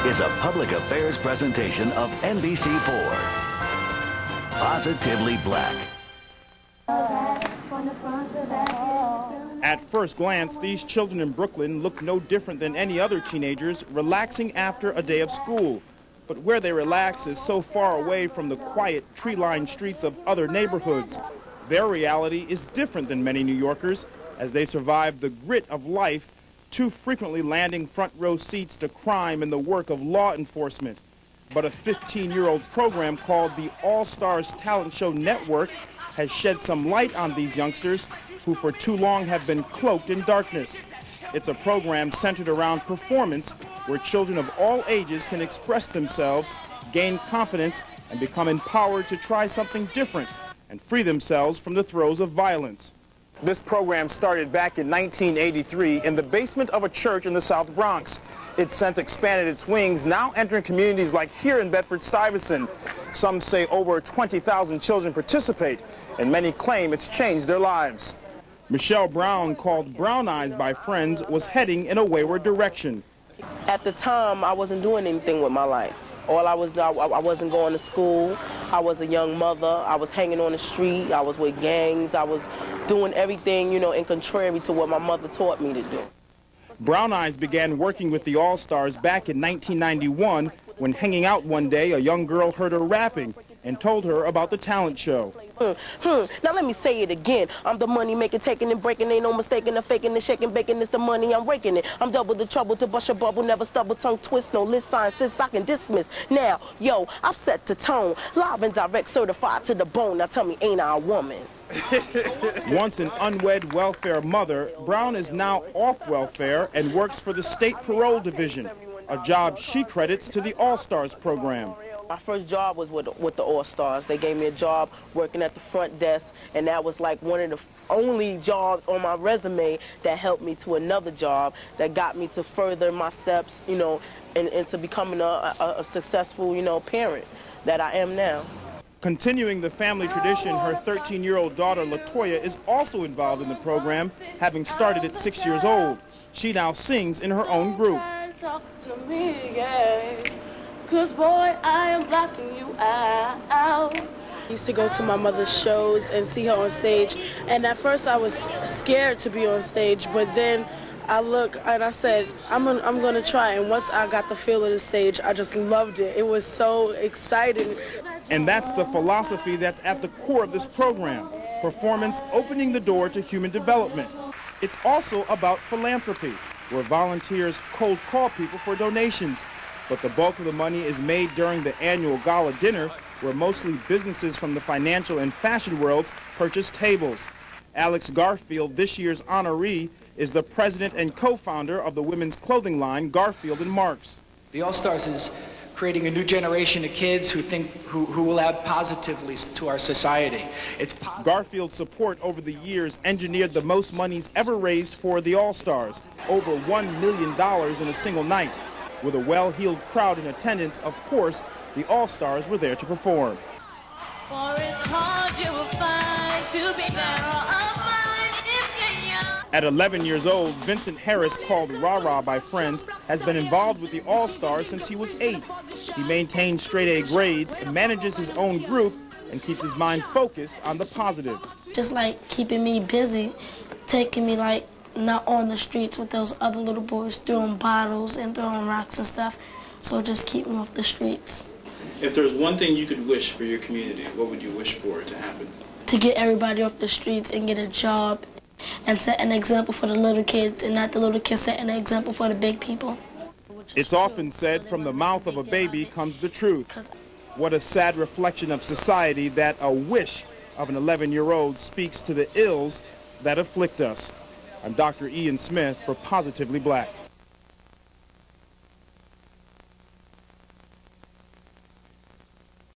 is a public affairs presentation of NBC4. Positively Black. At first glance, these children in Brooklyn look no different than any other teenagers relaxing after a day of school. But where they relax is so far away from the quiet, tree-lined streets of other neighborhoods. Their reality is different than many New Yorkers as they survive the grit of life, too frequently landing front row seats to crime and the work of law enforcement. But a 15-year-old program called the All-Stars Talent Show Network has shed some light on these youngsters who for too long have been cloaked in darkness. It's a program centered around performance where children of all ages can express themselves, gain confidence, and become empowered to try something different and free themselves from the throes of violence. This program started back in 1983 in the basement of a church in the South Bronx. It's since expanded its wings, now entering communities like here in Bedford-Stuyvesant. Some say over 20,000 children participate, and many claim it's changed their lives. Michelle Brown, called Browneyes by friends, was heading in a wayward direction. At the time, I wasn't doing anything with my life. I wasn't going to school. I was a young mother. I was hanging on the street. I was with gangs. I was doing everything, you know, in contrary to what my mother taught me to do. Browneyes began working with the All-Stars back in 1991 when, hanging out one day, a young girl heard her rapping and told her about the talent show. Now let me say it again. I'm the money making, taking and breaking. Ain't no mistaking the faking and shaking, baking. It's the money, I'm raking it. I'm double the trouble to bust your bubble, never stubble, tongue twist, no list sign, since I can dismiss. Now, yo, I've set the tone, live and direct, certified to the bone. Now tell me, ain't I a woman? Once an unwed welfare mother, Brown is now off welfare and works for the State Parole Division, a job she credits to the All-Stars program. My first job was with the All-Stars. They gave me a job working at the front desk, and that was like one of the only jobs on my resume that helped me to another job that got me to further my steps, you know, into becoming a successful, you know, parent that I am now. Continuing the family tradition, her 13-year-old daughter, Latoya, is also involved in the program, having started at 6 years old. She now sings in her own group. Talk to me, yeah. 'Cause boy, I am blocking you out. I used to go to my mother's shows and see her on stage, and at first I was scared to be on stage, but then I looked and I said, I'm gonna try, and once I got the feel of the stage, I just loved it. It was so exciting. And that's the philosophy that's at the core of this program, performance opening the door to human development. It's also about philanthropy, where volunteers cold call people for donations. But the bulk of the money is made during the annual gala dinner, where mostly businesses from the financial and fashion worlds purchase tables. Alex Garfield, this year's honoree, is the president and co-founder of the women's clothing line Garfield & Marks. The All-Stars is creating a new generation of kids who will add positively to our society. Garfield's support over the years engineered the most monies ever raised for the All-Stars, over $1 million in a single night. With a well-heeled crowd in attendance, of course, the All-Stars were there to perform. At 11 years old, Vincent Harris, called RaRa by friends, has been involved with the All-Stars since he was 8. He maintains straight-A grades, manages his own group, and keeps his mind focused on the positive. Just like keeping me busy, taking me like not on the streets with those other little boys throwing bottles and throwing rocks and stuff, so just keep me off the streets. If there's one thing you could wish for your community, what would you wish for it to happen? To get everybody off the streets and get a job and set an example for the little kids, and not the little kids setting an example for the big people. It's often said from the mouth of a baby comes the truth. What a sad reflection of society that a wish of an 11-year-old speaks to the ills that afflict us. I'm Dr. Ian Smith for Positively Black.